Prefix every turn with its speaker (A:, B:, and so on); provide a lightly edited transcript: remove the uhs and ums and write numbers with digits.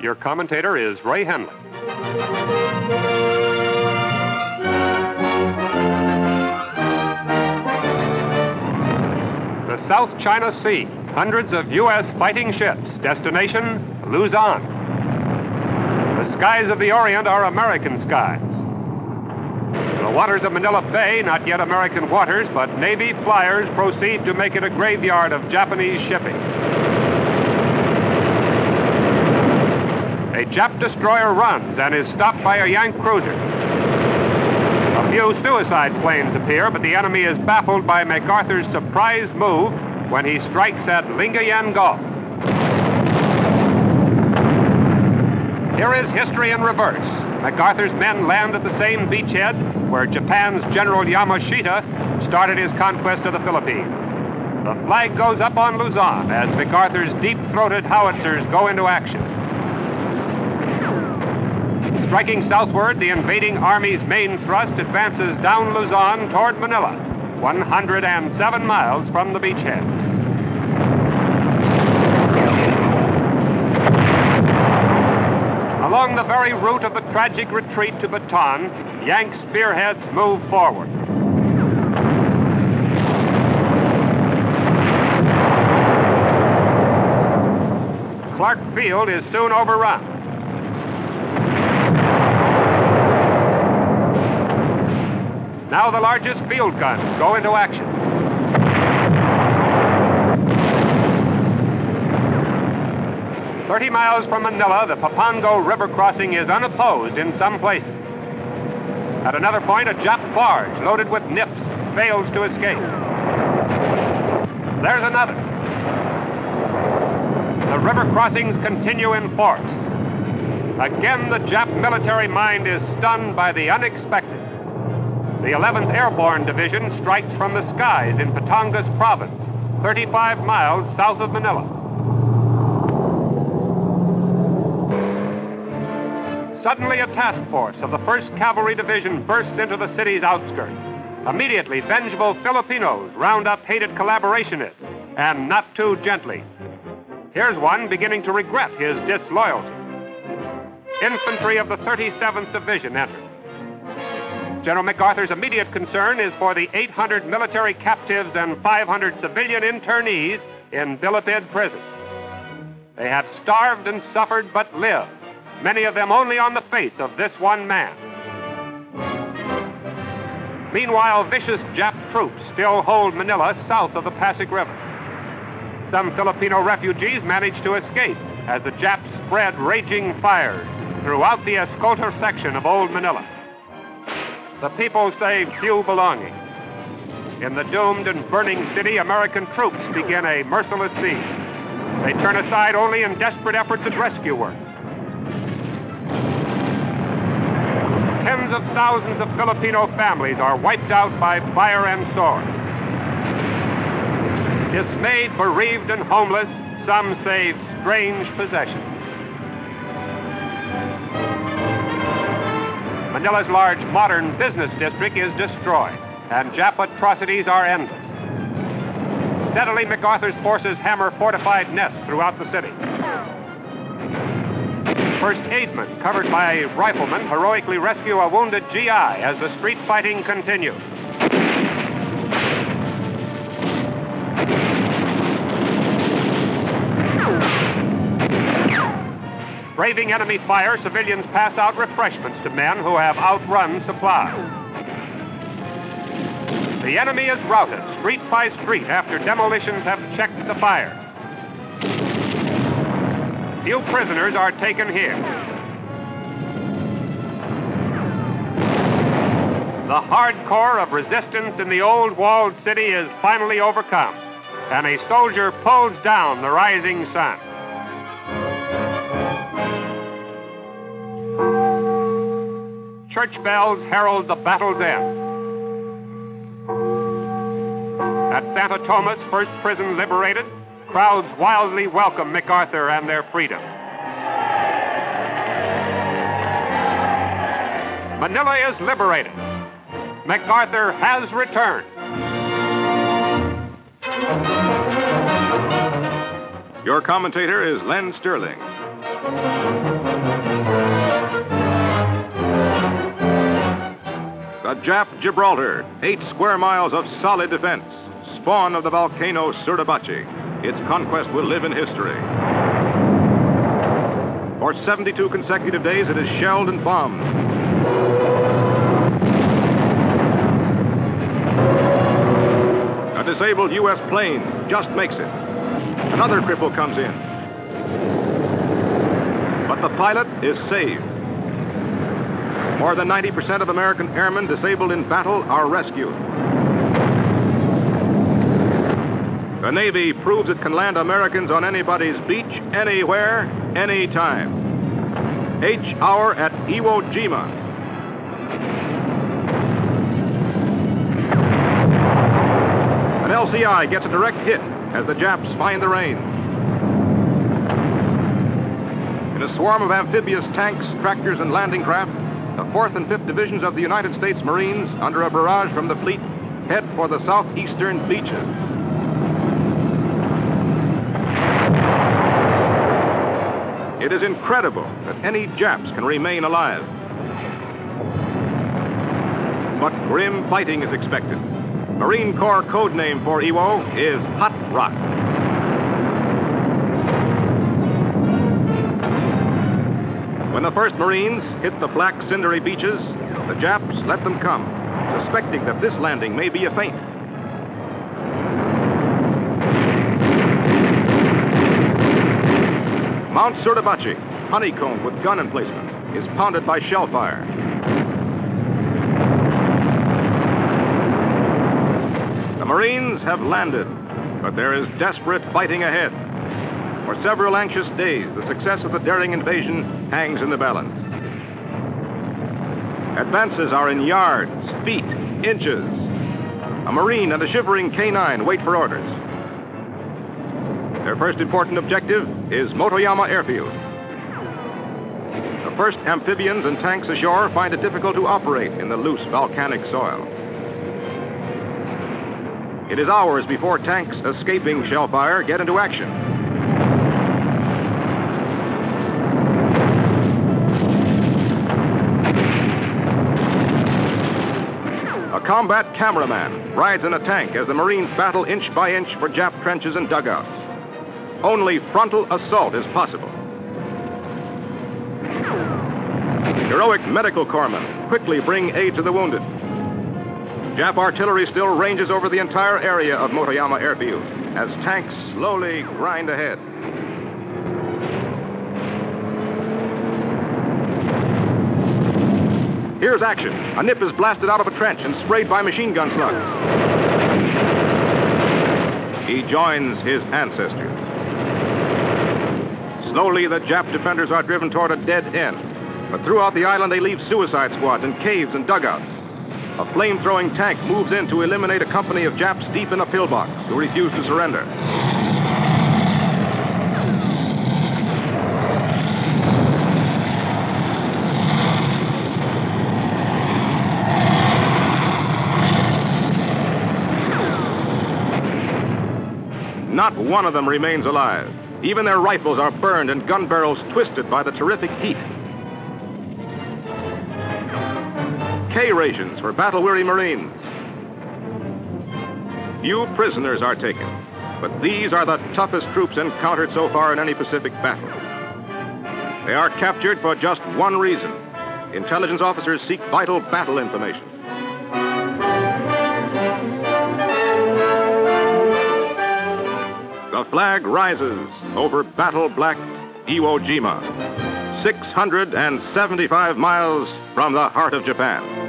A: Your commentator is Ray Henley. The South China Sea. Hundreds of U.S. fighting ships. Destination, Luzon. The skies of the Orient are American skies. The waters of Manila Bay, not yet American waters, but Navy flyers proceed to make it a graveyard of Japanese shipping. A Jap destroyer runs and is stopped by a Yank cruiser. A few suicide planes appear, but the enemy is baffled by MacArthur's surprise move when he strikes at Lingayen Gulf. Here is history in reverse. MacArthur's men land at the same beachhead where Japan's General Yamashita started his conquest of the Philippines. The flag goes up on Luzon as MacArthur's deep-throated howitzers go into action. Striking southward, the invading army's main thrust advances down Luzon toward Manila, 107 miles from the beachhead. Along the very route of the tragic retreat to Bataan, Yank spearheads move forward. Clark Field is soon overrun. Now the largest field guns go into action. "30 miles from Manila, the Papango River crossing is unopposed in some places. At another point, a Jap barge loaded with nips fails to escape. There's another. The river crossings continue in force. Again, the Jap military mind is stunned by the unexpected. The 11th Airborne Division strikes from the skies in Batangas Province, 35 miles south of Manila. Suddenly, a task force of the 1st Cavalry Division bursts into the city's outskirts. Immediately, vengeful Filipinos round up hated collaborationists, and not too gently. Here's one beginning to regret his disloyalty. Infantry of the 37th Division enter. General MacArthur's immediate concern is for the 800 military captives and 500 civilian internees in Bilipid prison. They have starved and suffered but lived, many of them only on the faith of this one man. Meanwhile, vicious Jap troops still hold Manila south of the Pasig River. Some Filipino refugees manage to escape as the Japs spread raging fires throughout the Escolta section of Old Manila. The people say few belonging. In the doomed and burning city, American troops begin a merciless siege. They turn aside only in desperate efforts at rescue work. Tens of thousands of Filipino families are wiped out by fire and sword. Dismayed, bereaved, and homeless, some save strange possessions. Manila's large modern business district is destroyed, and Jap atrocities are endless. Steadily, MacArthur's forces hammer fortified nests throughout the city. First aidmen, covered by riflemen, heroically rescue a wounded GI as the street fighting continues. Braving enemy fire, civilians pass out refreshments to men who have outrun supplies. The enemy is routed street by street after demolitions have checked the fire. Few prisoners are taken here. The hardcore of resistance in the old walled city is finally overcome, and a soldier pulls down the rising sun. Church bells herald the battle's end. At Santa Tomas, first prison liberated, crowds wildly welcome MacArthur and their freedom. Manila is liberated. MacArthur has returned.
B: Your commentator is Len Sterling. The Jap Gibraltar, 8 square miles of solid defense, spawn of the volcano Suribachi. Its conquest will live in history. For 72 consecutive days, it is shelled and bombed. A disabled U.S. plane just makes it. Another cripple comes in. But the pilot is saved. More than 90% of American airmen disabled in battle are rescued. The Navy proves it can land Americans on anybody's beach, anywhere, anytime. H-hour at Iwo Jima. An LCI gets a direct hit as the Japs find the range. In a swarm of amphibious tanks, tractors, and landing craft, the 4th and 5th Divisions of the United States Marines, under a barrage from the fleet, head for the southeastern beaches. It is incredible that any Japs can remain alive. But grim fighting is expected. Marine Corps code name for Iwo is Hot Rock. When the first Marines hit the black cindery beaches, the Japs let them come, suspecting that this landing may be a feint. Mount Suribachi, honeycombed with gun emplacements, is pounded by shell fire. The Marines have landed, but there is desperate fighting ahead. For several anxious days, the success of the daring invasion hangs in the balance. Advances are in yards, feet, inches. A Marine and a shivering K-9 wait for orders. Their first important objective is Motoyama Airfield. The first amphibians and tanks ashore find it difficult to operate in the loose volcanic soil. It is hours before tanks escaping shell fire get into action. A combat cameraman rides in a tank as the Marines battle inch by inch for Jap trenches and dugouts. Only frontal assault is possible. Heroic medical corpsmen quickly bring aid to the wounded. Jap artillery still ranges over the entire area of Motoyama Airfield as tanks slowly grind ahead. Here's action. A nip is blasted out of a trench and sprayed by machine gun slugs. He joins his ancestors. Slowly, the Jap defenders are driven toward a dead end. But throughout the island, they leave suicide squads in caves and dugouts. A flame-throwing tank moves in to eliminate a company of Japs deep in a pillbox who refuse to surrender. Not one of them remains alive. Even their rifles are burned and gun barrels twisted by the terrific heat. K-rations for battle-weary Marines. Few prisoners are taken, but these are the toughest troops encountered so far in any Pacific battle. They are captured for just one reason. Intelligence officers seek vital battle information. The flag rises over battle-black Iwo Jima, 675 miles from the heart of Japan.